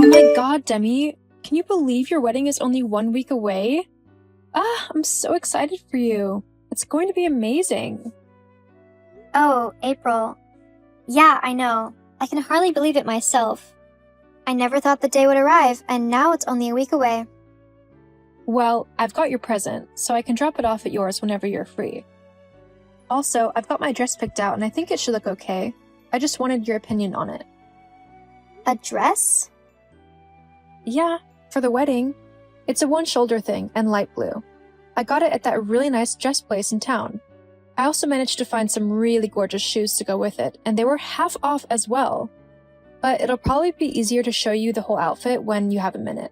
my god, Demi. Can you believe your wedding is only 1 week away? I'm so excited for you. It's going to be amazing. Oh, April. Yeah, I know. I can hardly believe it myself. I never thought the day would arrive, and now it's only a week away. Well, I've got your present, so I can drop it off at yours whenever you're free. Also, I've got my dress picked out and I think it should look okay. I just wanted your opinion on it. A dress? Yeah, for the wedding. It's a one-shoulder thing and light blue. I got it at that really nice dress place in town. I also managed to find some really gorgeous shoes to go with it, and they were half off as well. But it'll probably be easier to show you the whole outfit when you have a minute.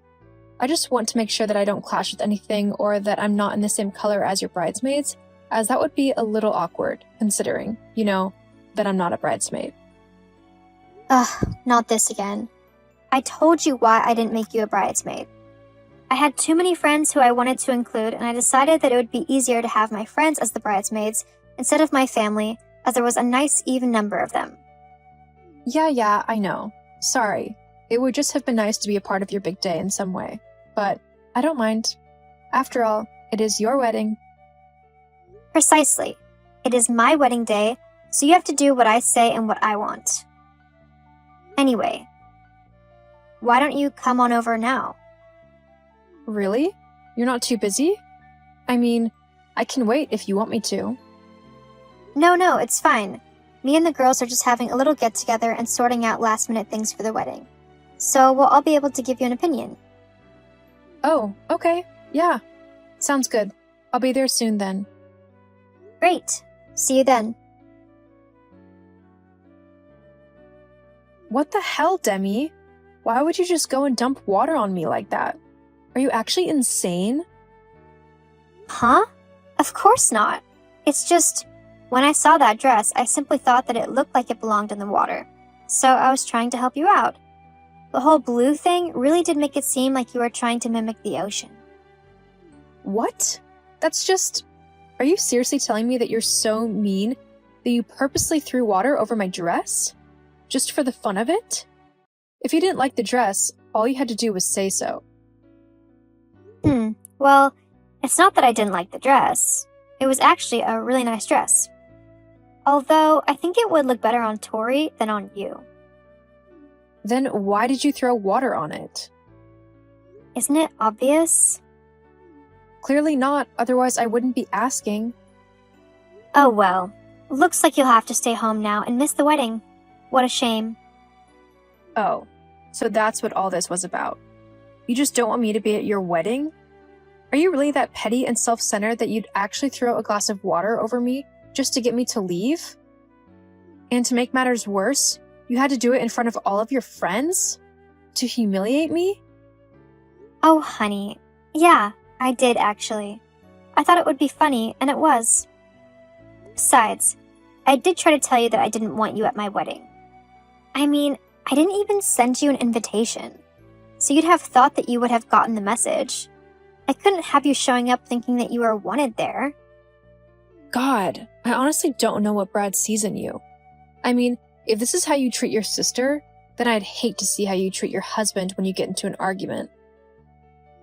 I just want to make sure that I don't clash with anything or that I'm not in the same color as your bridesmaids, as that would be a little awkward, considering, that I'm not a bridesmaid. Ugh, not this again. I told you why I didn't make you a bridesmaid. I had too many friends who I wanted to include, and I decided that it would be easier to have my friends as the bridesmaids instead of my family, as there was a nice even number of them. Yeah, I know. Sorry. It would just have been nice to be a part of your big day in some way. But I don't mind. After all, it is your wedding. Precisely. It is my wedding day, so you have to do what I say and what I want. Anyway, why don't you come on over now? Really? You're not too busy? I mean, I can wait if you want me to. No, it's fine. Me and the girls are just having a little get-together and sorting out last-minute things for the wedding. So we'll all be able to give you an opinion. Oh, okay. Yeah. Sounds good. I'll be there soon then. Great. See you then. What the hell, Demi? Why would you just go and dump water on me like that? Are you actually insane? Huh? Of course not. It's just, when I saw that dress, I simply thought that it looked like it belonged in the water. So I was trying to help you out. The whole blue thing really did make it seem like you were trying to mimic the ocean. What? That's just... Are you seriously telling me that you're so mean that you purposely threw water over my dress? Just for the fun of it? If you didn't like the dress, all you had to do was say so. Well, it's not that I didn't like the dress. It was actually a really nice dress. Although, I think it would look better on Tori than on you. Then why did you throw water on it? Isn't it obvious? Clearly not, otherwise I wouldn't be asking. Oh well. Looks like you'll have to stay home now and miss the wedding. What a shame. Oh, so that's what all this was about. You just don't want me to be at your wedding? Are you really that petty and self-centered that you'd actually throw a glass of water over me just to get me to leave? And to make matters worse, you had to do it in front of all of your friends? To humiliate me? Oh, honey. Yeah, I did actually. I thought it would be funny, and it was. Besides, I did try to tell you that I didn't want you at my wedding. I mean, I didn't even send you an invitation. So you'd have thought that you would have gotten the message. I couldn't have you showing up thinking that you were wanted there. God, I honestly don't know what Brad sees in you. I mean, if this is how you treat your sister, then I'd hate to see how you treat your husband when you get into an argument.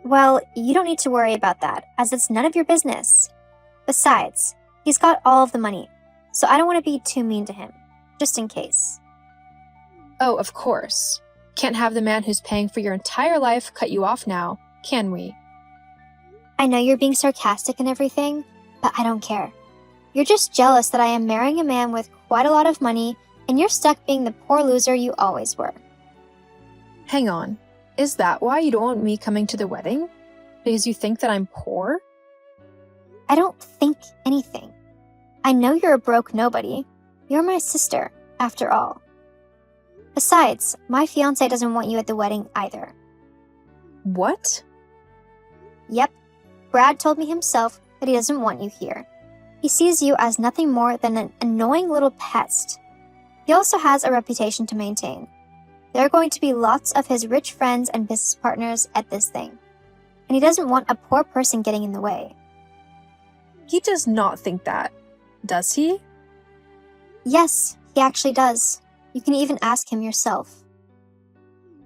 Well, you don't need to worry about that, as it's none of your business. Besides, he's got all of the money, so I don't want to be too mean to him, just in case. Oh, of course. Can't have the man who's paying for your entire life cut you off now, can we? I know you're being sarcastic and everything, but I don't care. You're just jealous that I am marrying a man with quite a lot of money, and you're stuck being the poor loser you always were. Hang on. Is that why you don't want me coming to the wedding? Because you think that I'm poor? I don't think anything. I know you're a broke nobody. You're my sister, after all. Besides, my fiancé doesn't want you at the wedding either. What? Yep. Brad told me himself that he doesn't want you here. He sees you as nothing more than an annoying little pest. He also has a reputation to maintain. There are going to be lots of his rich friends and business partners at this thing. And he doesn't want a poor person getting in the way. He does not think that, does he? Yes, he actually does. You can even ask him yourself.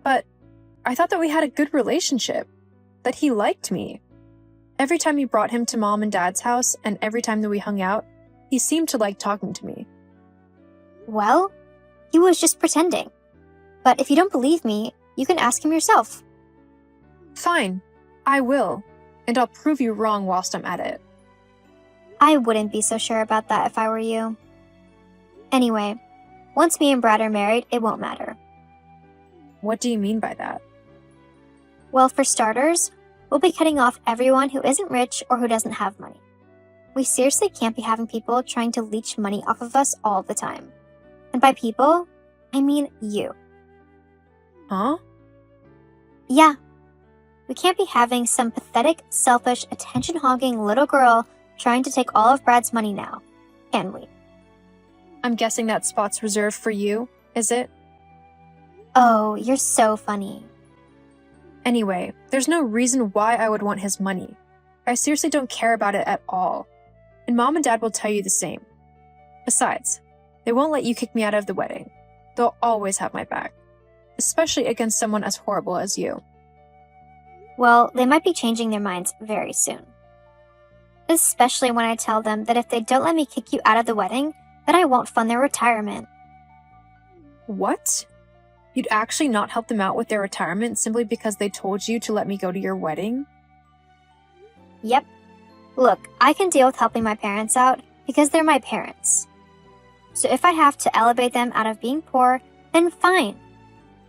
But I thought that we had a good relationship, that he liked me. Every time you brought him to Mom and Dad's house, and every time that we hung out, he seemed to like talking to me. Well, he was just pretending. But if you don't believe me, you can ask him yourself. Fine, I will, and I'll prove you wrong whilst I'm at it. I wouldn't be so sure about that if I were you. Anyway, once me and Brad are married, it won't matter. What do you mean by that? Well, for starters, we'll be cutting off everyone who isn't rich or who doesn't have money. We seriously can't be having people trying to leech money off of us all the time. And by people, I mean you. Huh? Yeah. We can't be having some pathetic, selfish, attention-hogging little girl trying to take all of Brad's money now, can we? I'm guessing that spot's reserved for you, is it? Oh, you're so funny. Anyway, there's no reason why I would want his money. I seriously don't care about it at all. And Mom and Dad will tell you the same. Besides, they won't let you kick me out of the wedding. They'll always have my back. Especially against someone as horrible as you. Well, they might be changing their minds very soon. Especially when I tell them that if they don't let me kick you out of the wedding, that I won't fund their retirement. What? You'd actually not help them out with their retirement simply because they told you to let me go to your wedding? Yep. Look, I can deal with helping my parents out because they're my parents. So if I have to elevate them out of being poor, then fine.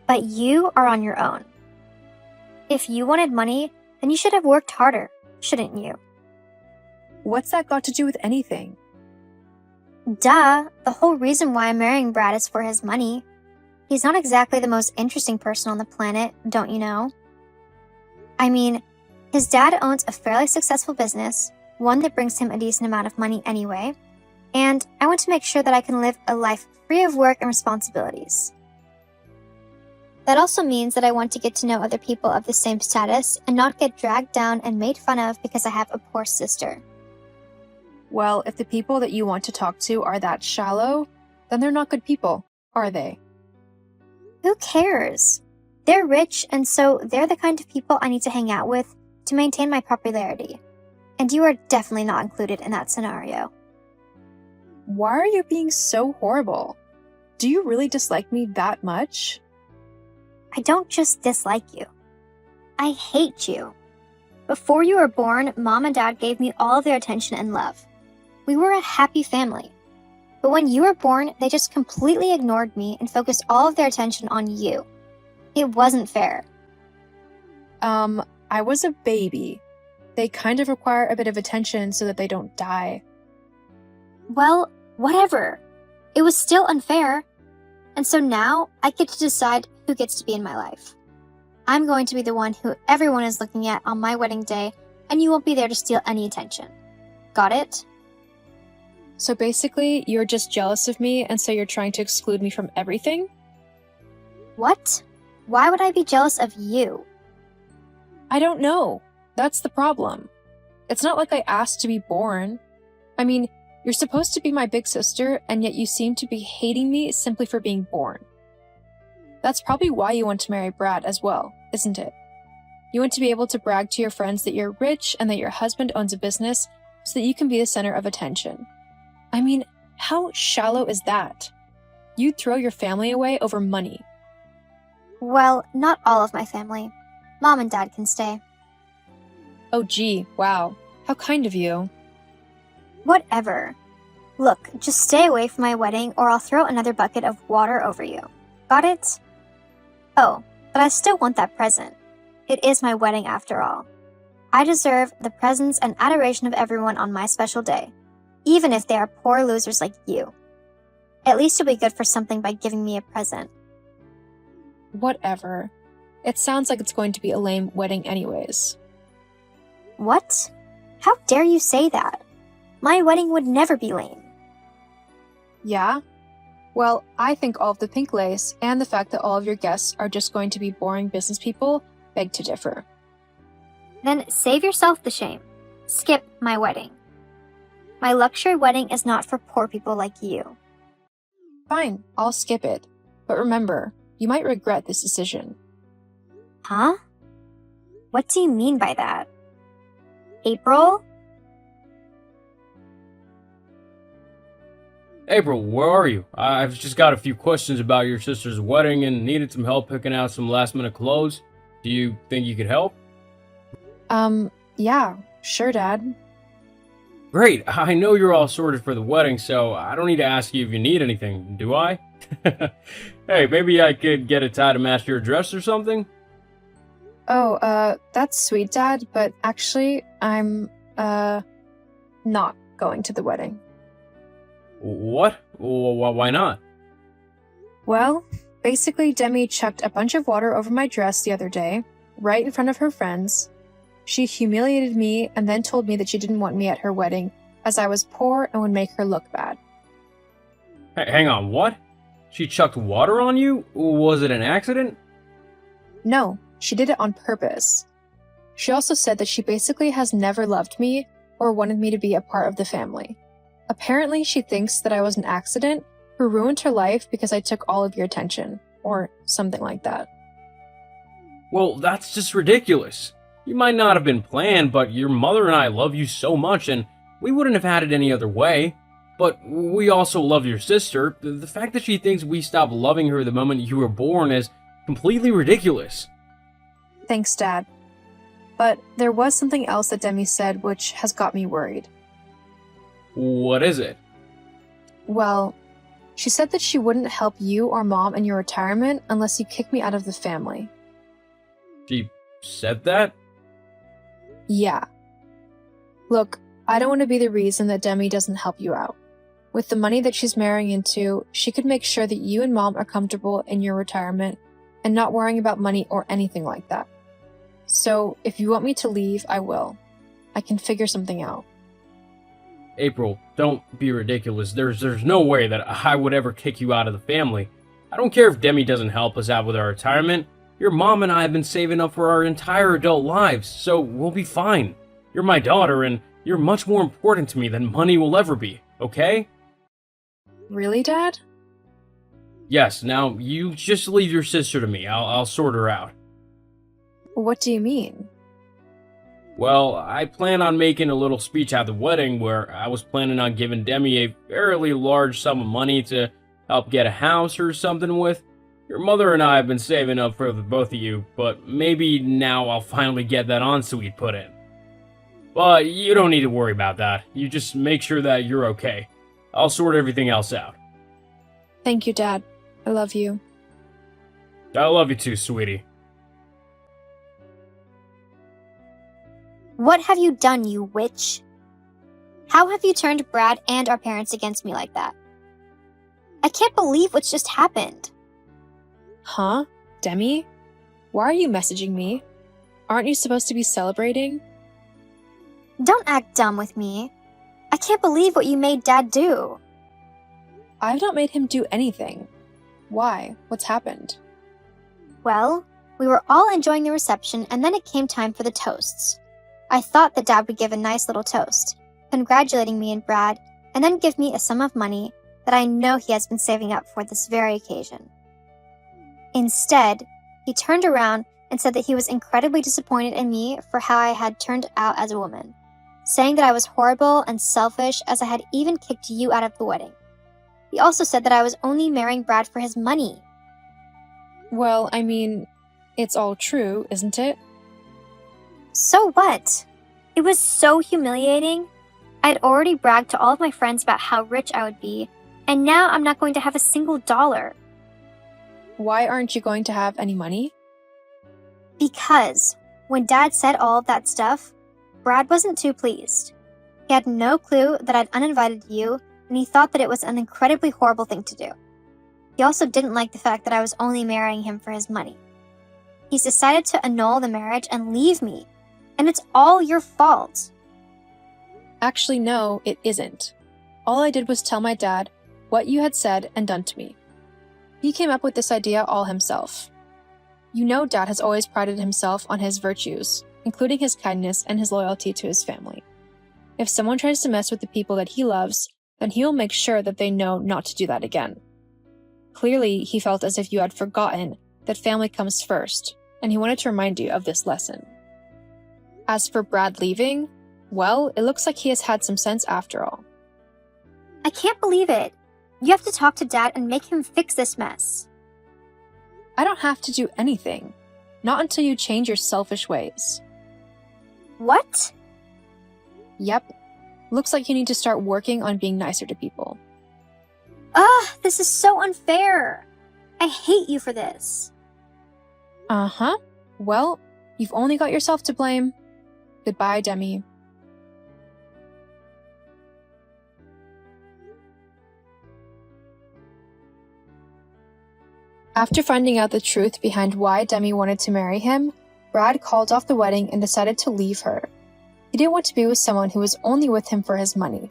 But you are on your own. If you wanted money, then you should have worked harder, shouldn't you? What's that got to do with anything? Duh, the whole reason why I'm marrying Brad is for his money. He's not exactly the most interesting person on the planet, don't you know? I mean, his dad owns a fairly successful business, one that brings him a decent amount of money anyway, and I want to make sure that I can live a life free of work and responsibilities. That also means that I want to get to know other people of the same status and not get dragged down and made fun of because I have a poor sister. Well, if the people that you want to talk to are that shallow, then they're not good people, are they? Who cares? They're rich, and so they're the kind of people I need to hang out with to maintain my popularity. And you are definitely not included in that scenario. Why are you being so horrible? Do you really dislike me that much? I don't just dislike you. I hate you. Before you were born, Mom and Dad gave me all of their attention and love. We were a happy family. But when you were born, they just completely ignored me and focused all of their attention on you. It wasn't fair. I was a baby. They kind of require a bit of attention so that they don't die. Well, whatever. It was still unfair. And so now I get to decide who gets to be in my life. I'm going to be the one who everyone is looking at on my wedding day, and you won't be there to steal any attention. Got it? So basically, you're just jealous of me, and so you're trying to exclude me from everything? What? Why would I be jealous of you? I don't know. That's the problem. It's not like I asked to be born. I mean, you're supposed to be my big sister, and yet you seem to be hating me simply for being born. That's probably why you want to marry Brad as well, isn't it? You want to be able to brag to your friends that you're rich and that your husband owns a business so that you can be the center of attention. I mean, how shallow is that? You'd throw your family away over money. Well, not all of my family. Mom and Dad can stay. Oh gee, wow. How kind of you. Whatever. Look, just stay away from my wedding or I'll throw another bucket of water over you. Got it? Oh, but I still want that present. It is my wedding after all. I deserve the presence and adoration of everyone on my special day, even if they are poor losers like you. At least you'll be good for something by giving me a present. Whatever. It sounds like it's going to be a lame wedding anyways. What? How dare you say that? My wedding would never be lame. Yeah? Well, I think all of the pink lace and the fact that all of your guests are just going to be boring business people beg to differ. Then save yourself the shame. Skip my wedding. My luxury wedding is not for poor people like you. Fine, I'll skip it. But remember, you might regret this decision. Huh? What do you mean by that? April? April, where are you? I've just got a few questions about your sister's wedding and needed some help picking out some last minute clothes. Do you think you could help? Yeah, sure, Dad. Great, I know you're all sorted for the wedding, so I don't need to ask you if you need anything, do I? Hey, maybe I could get a tie to match your dress or something? Oh, that's sweet, Dad, but actually, I'm, not going to the wedding. What? Why not? Well, basically, Demi chucked a bunch of water over my dress the other day, right in front of her friends. She humiliated me and then told me that she didn't want me at her wedding, as I was poor and would make her look bad. Hey, hang on, what? She chucked water on you? Was it an accident? No, she did it on purpose. She also said that she basically has never loved me or wanted me to be a part of the family. Apparently, she thinks that I was an accident who ruined her life because I took all of your attention, or something like that. Well, that's just ridiculous. You might not have been planned, but your mother and I love you so much, and we wouldn't have had it any other way. But we also love your sister. The fact that she thinks we stopped loving her the moment you were born is completely ridiculous. Thanks, Dad. But there was something else that Demi said which has got me worried. What is it? Well, she said that she wouldn't help you or Mom in your retirement unless you kick me out of the family. She said that? Yeah. Look, I don't want to be the reason that Demi doesn't help you out. With the money that she's marrying into, she could make sure that you and Mom are comfortable in your retirement and not worrying about money or anything like that. So, if you want me to leave, I will. I can figure something out. April, don't be ridiculous. There's no way that I would ever kick you out of the family. I don't care if Demi doesn't help us out with our retirement. Your mom and I have been saving up for our entire adult lives, so we'll be fine. You're my daughter, and you're much more important to me than money will ever be, okay? Really, Dad? Yes, now you just leave your sister to me. I'll sort her out. What do you mean? Well, I plan on making a little speech at the wedding where I was planning on giving Demi a fairly large sum of money to help get a house or something with. Your mother and I have been saving up for the both of you, but maybe now I'll finally get that ensuite put in. But you don't need to worry about that. You just make sure that you're okay. I'll sort everything else out. Thank you, Dad. I love you. I love you too, sweetie. What have you done, you witch? How have you turned Brad and our parents against me like that? I can't believe what's just happened. Huh? Demi? Why are you messaging me? Aren't you supposed to be celebrating? Don't act dumb with me. I can't believe what you made Dad do. I've not made him do anything. Why? What's happened? Well, we were all enjoying the reception and then it came time for the toasts. I thought that Dad would give a nice little toast, congratulating me and Brad, and then give me a sum of money that I know he has been saving up for this very occasion. Instead, he turned around and said that he was incredibly disappointed in me for how I had turned out as a woman, saying that I was horrible and selfish as I had even kicked you out of the wedding. He also said that I was only marrying Brad for his money. Well, I mean, it's all true, isn't it? So what? It was so humiliating. I'd already bragged to all of my friends about how rich I would be, and now I'm not going to have a single dollar. Why aren't you going to have any money? Because when Dad said all of that stuff, Brad wasn't too pleased. He had no clue that I'd uninvited you, and he thought that it was an incredibly horrible thing to do. He also didn't like the fact that I was only marrying him for his money. He's decided to annul the marriage and leave me, and it's all your fault. Actually, no, it isn't. All I did was tell my dad what you had said and done to me. He came up with this idea all himself. You know Dad has always prided himself on his virtues, including his kindness and his loyalty to his family. If someone tries to mess with the people that he loves, then he will make sure that they know not to do that again. Clearly, he felt as if you had forgotten that family comes first, and he wanted to remind you of this lesson. As for Brad leaving, well, it looks like he has had some sense after all. I can't believe it. You have to talk to Dad and make him fix this mess. I don't have to do anything. Not until you change your selfish ways. What? Yep. Looks like you need to start working on being nicer to people. Ugh, this is so unfair. I hate you for this. Uh-huh. Well, you've only got yourself to blame. Goodbye, Demi. After finding out the truth behind why Demi wanted to marry him, Brad called off the wedding and decided to leave her. He didn't want to be with someone who was only with him for his money.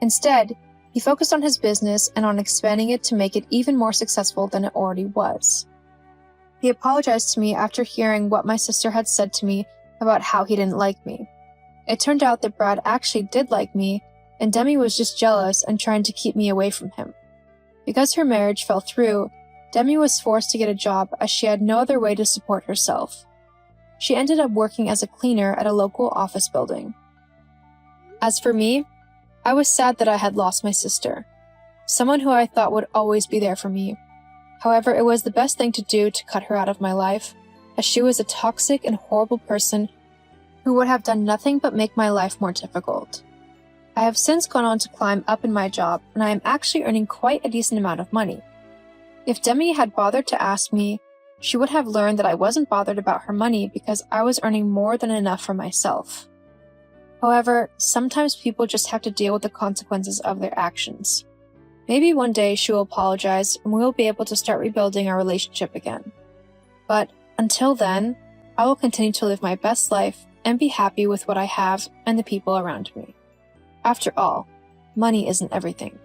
Instead, he focused on his business and on expanding it to make it even more successful than it already was. He apologized to me after hearing what my sister had said to me about how he didn't like me. It turned out that Brad actually did like me, and Demi was just jealous and trying to keep me away from him. Because her marriage fell through, Demi was forced to get a job as she had no other way to support herself. She ended up working as a cleaner at a local office building. As for me, I was sad that I had lost my sister, someone who I thought would always be there for me. However, it was the best thing to do to cut her out of my life, as she was a toxic and horrible person who would have done nothing but make my life more difficult. I have since gone on to climb up in my job, and I am actually earning quite a decent amount of money. If Demi had bothered to ask me, she would have learned that I wasn't bothered about her money because I was earning more than enough for myself. However, sometimes people just have to deal with the consequences of their actions. Maybe one day she will apologize and we will be able to start rebuilding our relationship again. But until then, I will continue to live my best life and be happy with what I have and the people around me. After all, money isn't everything.